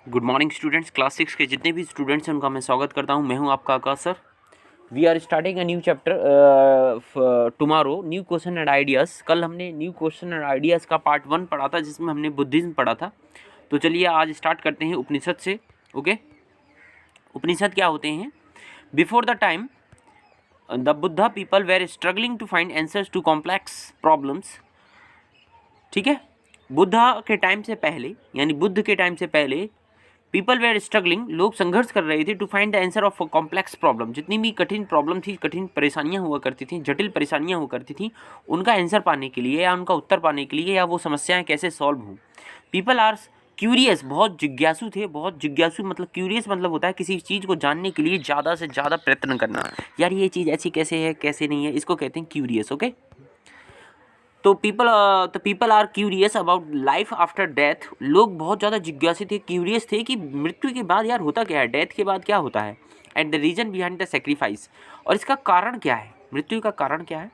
Good morning students. Class 6 के जितने भी स्टूडेंट्स हैं उनका मैं स्वागत करता हूं। मैं हूं आपका Akash sir. We are starting a new chapter tomorrow, new question and ideas. कल हमने न्यू क्वेश्चन एंड आइडियाज़ का पार्ट 1 पढ़ा था जिसमें हमने बुद्धिज्म पढ़ा था। तो चलिए आज स्टार्ट करते हैं उपनिषद से। ओके, उपनिषद क्या होते हैं? Before the time the Buddha people were struggling to find answers to complex problems. ठीक है, बुद्धा के टाइम से पहले यानी बुद्ध के टाइम से पहले पीपल वेर स्ट्रगलिंग, लोग संघर्ष कर रहे थे to find the answer of complex problem. जितनी भी कठिन प्रॉब्लम थी, कठिन परेशानियां हुआ करती थी, जटिल परेशानियां हुआ करती थी, उनका आंसर पाने के लिए या उनका उत्तर पाने के लिए या वो समस्याएं कैसे सॉल्व हों। पीपल आर क्यूरियस, बहुत जिज्ञासु थे। बहुत जिज्ञासु मतलब क्यूरियस मतलब होता है किसी चीज़ को जानने के लिए ज़्यादा से ज़्यादा प्रयत्न करना। यार ये चीज़ ऐसी कैसे है, कैसे नहीं है, इसको कहते हैं क्यूरियस। ओके, तो people are curious about life after death. लोग बहुत ज़्यादा जिज्ञासु थे, क्यूरियस थे कि मृत्यु के बाद यार होता क्या है, डेथ के बाद क्या होता है, and the reason behind the sacrifice, और इसका कारण क्या है, मृत्यु का कारण क्या है।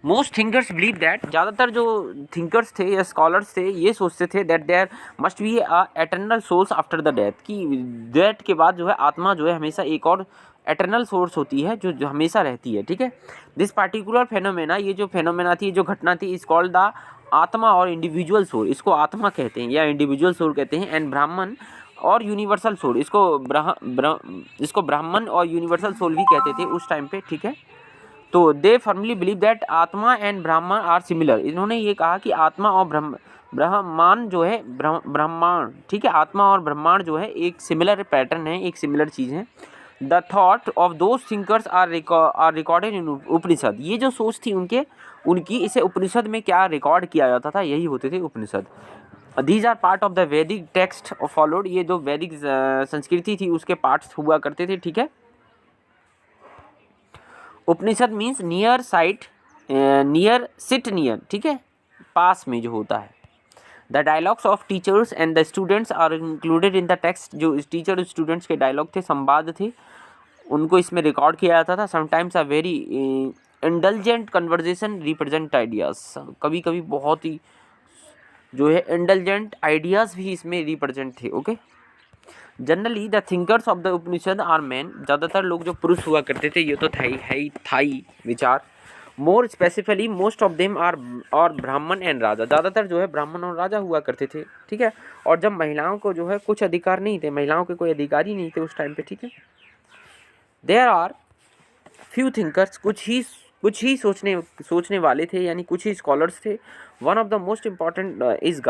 मोस्ट थिंकर्स बिलीव दैट, ज़्यादातर जो थिंकर्स थे या स्कॉलर्स थे ये सोचते थे that there must be a eternal source after the death, कि डेथ के बाद जो है आत्मा जो है हमेशा एक और एटर्नल सोर्स होती है जो हमेशा रहती है। ठीक है, दिस पार्टिकुलर फेनोमेना, ये जो फेनोमेना थी, जो घटना थी, इज कॉल्ड द आत्मा और इंडिविजुअल सोल। इसको आत्मा कहते हैं या इंडिविजुअल सोल कहते हैं। एंड ब्राह्मण और यूनिवर्सल सोल, इसको ब्राह्मण और यूनिवर्सल सोल भी कहते थे उस टाइम पे। ठीक है, तो दे फर्मली बिलीव दैट आत्मा एंड ब्रह्मांड आर सिमिलर। इन्होंने ये कहा कि आत्मा और ब्रह्मांड जो है, ब्रह्मांड, ठीक है, आत्मा और ब्रह्मांड जो है एक सिमिलर पैटर्न है, एक सिमिलर चीज़ है। The thought of those thinkers are recorded in Upanishad. ये जो सोच थी उनकी इसे उपनिषद में क्या रिकॉर्ड किया जाता था, यही होते थे Upanishad. These are part of the Vedic text followed. ये जो वैदिक संस्कृति थी उसके पार्ट्स हुआ करते थे। ठीक है, Upanishad means near sight, near sit near, ठीक है, पास में जो होता है। The dialogues of teachers and the students are included in the text. जो टीचर और स्टूडेंट्स के डायलॉग थे, संवाद थे, उनको इसमें रिकॉर्ड किया जाता था। Sometimes a very indulgent conversation represent ideas. कभी कभी बहुत ही जो है इंडल्जेंट आइडियाज़ भी इसमें रिप्रेजेंट थे। Okay, generally the thinkers of the Upanishad are man. ज़्यादातर लोग जो पुरुष हुआ करते थे, ये तो था ही विचार। More specifically most of them are और ब्राह्मण एंड राजा। ज़्यादातर जो है ब्राह्मण और राजा हुआ करते थे। ठीक है, और जब महिलाओं को जो है कुछ अधिकार नहीं थे, महिलाओं के कोई अधिकार ही नहीं थे उस टाइम पे। ठीक है, देयर आर फ्यू थिंकर्स, कुछ ही सोचने वाले थे, यानी कुछ ही स्कॉलर्स थे। One of the most important is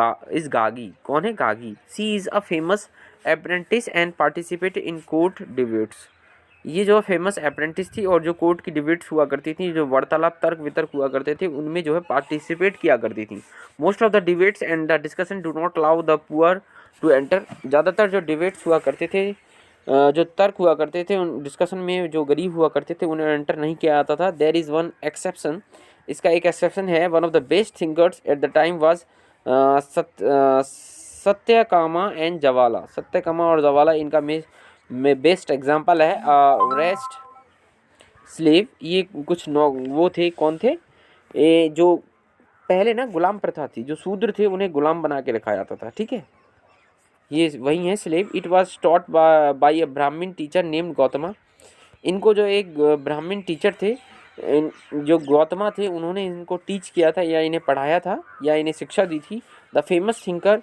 गागी। कौन है गागी? She is a famous apprentice and participate in court debates. ये जो फेमस अप्रेंटिस थी और जो कोर्ट की डिबेट्स हुआ करती थी, जो वार्तालाप तर्क वितर्क हुआ करते थे, उनमें जो है पार्टिसिपेट किया करती थी। Most of the debates and the discussion do not allow the poor to enter. ज़्यादातर जो डिबेट्स हुआ करते थे, जो तर्क हुआ करते थे, उन डिस्कशन में जो गरीब हुआ करते थे उन्हें एंटर नहीं किया जाता था। देयर इज़ वन एक्सेप्शन, इसका एक एक्सेप्शन है। One of the best thinkers at the time was Satyakama and Jawala. Satyakama और जवाला इनका में बेस्ट एग्जाम्पल है। रेस्ट स्लेव, ये कुछ वो थे, कौन थे? जो पहले ना गुलाम प्रथा थी, जो शूद्र थे उन्हें गुलाम बना के रखा जाता था। ठीक है, ये वही है slave. It was taught by a Brahmin teacher named Gautama. इनको जो एक ब्राह्मण टीचर थे, जो गौतमा थे, उन्होंने इनको टीच किया था या इन्हें पढ़ाया था या इन्हें शिक्षा दी थी। The famous thinker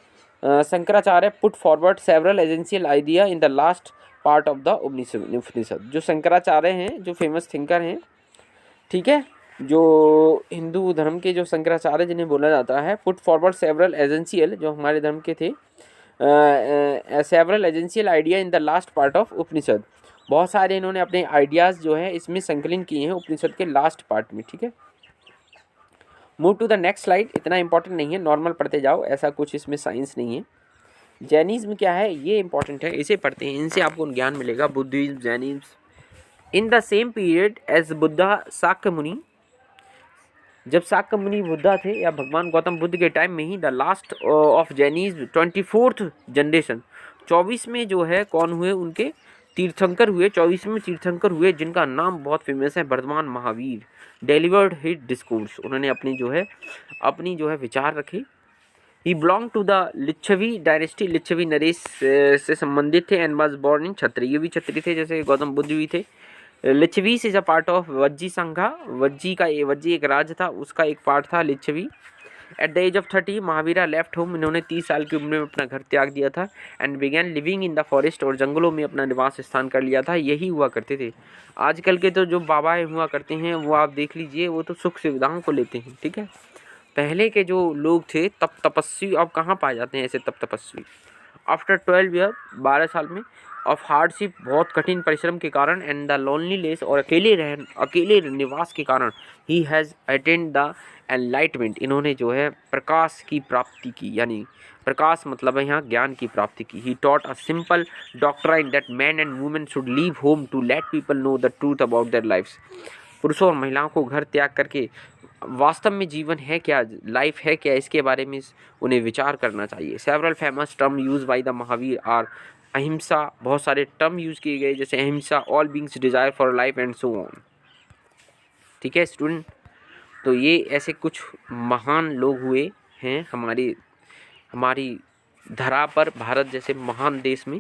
Shankaracharya put forward several essential idea in the last part of the Upanishad. जो शंकराचार्य हैं, जो फेमस थिंकर हैं, ठीक है, जो हिंदू धर्म के जो शंकराचार्य जिन्हें बोला जाता है, पुट फॉरवर्ड सेवरल एसेंशियल, जो हमारे धर्म के थे, several essential idea in the last part of Upanishad. बहुत सारे इन्होंने अपने आइडियाज़ जो है इसमें संकलन किए हैं उपनिषद के लास्ट पार्ट में। ठीक है, move to the next slide. इतना इंपॉर्टेंट नहीं है, नॉर्मल पढ़ते जाओ, ऐसा कुछ इसमें साइंस नहीं है। जैनिज्म क्या है ये इंपॉर्टेंट है, इसे पढ़ते हैं, इनसे आपको ज्ञान मिलेगा। Buddhism, Jainism. In the same period as Buddha Shakya Muni, जब शाक्य मुनि बुद्धा थे या भगवान गौतम बुद्ध के टाइम में ही, the last of Jainism 24th generation, 24वें जो है कौन हुए, उनके तीर्थंकर हुए, 24वें तीर्थंकर हुए, जिनका नाम बहुत फेमस है, Vardhaman Mahavir. Delivered his discourse, उन्होंने अपनी जो है विचार रखे, he belong to the Lichchhavi dynasty, Lichchhavi नरेश से संबंधित थे, एंड वाज बोर्न इन छत्री, ये भी छत्री थे जैसे गौतम बुद्ध भी थे। Lichchhavi is a part of Vajji Sangha, Vajji एक राज्य था, उसका एक पार्ट था Lichchhavi. At the age of 30 Mahavira left home, इन्होंने 30 साल की उम्र में अपना घर त्याग दिया था। And began living in the forest, और जंगलों में अपना निवास स्थान कर लिया था। यही हुआ करते थे। आजकल के तो जो बाबाएँ हुआ करते हैं वो आप देख लीजिए, वो तो सुख सुविधाओं को लेते हैं, ठीक है। पहले के जो लोग थे तप तपस्वी, अब कहाँ पाए जाते हैं ऐसे तप तपस्वी। आफ्टर 12 ईयर, 12 साल में, ऑफ हार्डशिप, बहुत कठिन परिश्रम के कारण, एंड द लोनलीनेस, और अकेले निवास के कारण, he has attend the enlightenment, इन्होंने जो है प्रकाश की प्राप्ति की, यानी प्रकाश मतलब है यहाँ ज्ञान की प्राप्ति की। He taught a simple doctrine that man and women should leave home to let people know the truth about their lifes, पुरुषों और महिलाओं को घर त्याग करके वास्तव में जीवन है क्या, लाइफ है क्या, इसके बारे में उन्हें विचार करना चाहिए। Several famous term use by the Mahavir are ahimsa, बहुत सारे टर्म यूज किए गए जैसे ahimsa, all beings desire for life and so on, ठीक है स्टूडेंट। तो ये ऐसे कुछ महान लोग हुए हैं हमारी धरा पर, भारत जैसे महान देश में।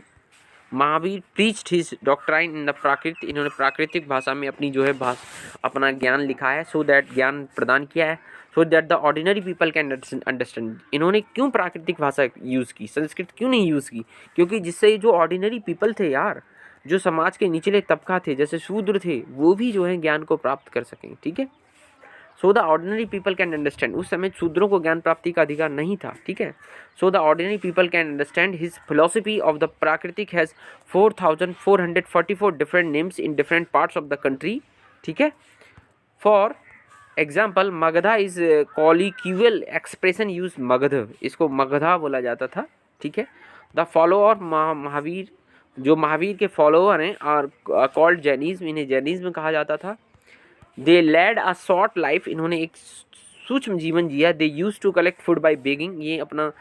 Mahavir preached his doctrine in the Prakrit, इन्होंने प्राकृतिक भाषा में अपनी जो है अपना ज्ञान लिखा है, सो दैट ज्ञान प्रदान किया है, so that the ordinary people can understand. इन्होंने क्यों प्राकृतिक भाषा यूज़ की, संस्कृत क्यों नहीं यूज़ की, क्योंकि जिससे जो ऑर्डिनरी पीपल थे यार, जो समाज के निचले तबका थे जैसे शूद्र थे, वो भी जो है ज्ञान को प्राप्त कर सकें, ठीक है। So the ordinary people can understand, उस समय शूद्रों को ज्ञान प्राप्ति का अधिकार नहीं था, ठीक है। So the ordinary people can understand his philosophy of the प्राकृतिक has 4444 different names in different parts of the country, ठीक है। For example Magadha is colloquial expression use Magadh, इसको मगधा बोला जाता था, ठीक है। द फॉलोअर महावीर, जो महावीर के फॉलोअर हैं, आर कॉल्ड जैनिज्म, इन्हें जैनिज्म कहा जाता था। They led a short life, इन्होंने एक सूक्ष्म जीवन जिया। They use to collect food by begging, ये अपना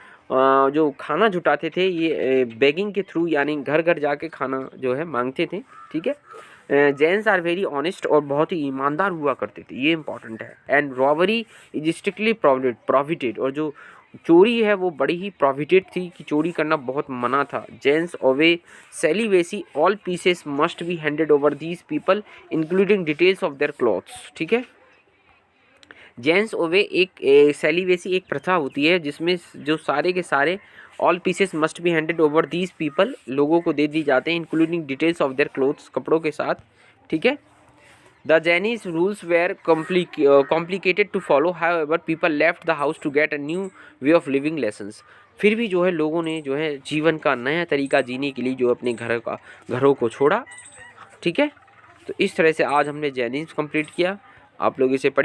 जो खाना जुटाते थे ये बेगिंग के थ्रू, यानी घर घर जाके खाना जो है मांगते थे, ठीक है। जैन्स आर वेरी ऑनेस्ट, और बहुत ही ईमानदार हुआ करते थे, ये इंपॉर्टेंट है। And robbery is strictly prohibited, और जो चोरी है वो बड़ी ही प्रोहिबिटेड थी, कि चोरी करना बहुत मना था। Jains vow celibacy, all pieces must be handed over these people including details of their clothes, ठीक है। जेंस ओवे एक सेलिवेसी एक प्रथा होती है जिसमें जो सारे के सारे all pieces must be handed over these people, लोगों को दे दी जाते हैं, including details of their clothes, कपड़ों के साथ, ठीक है। The Jains rules were complicated to follow, however people left the house to get a new way of living lessons, फिर भी जो है लोगों ने जो है जीवन का नया तरीका जीने के लिए जो अपने घरों को छोड़ा, ठीक है। तो इस तरह से आज हमने जैनिज्म कंप्लीट किया, आप लोग इसे पढ़िए।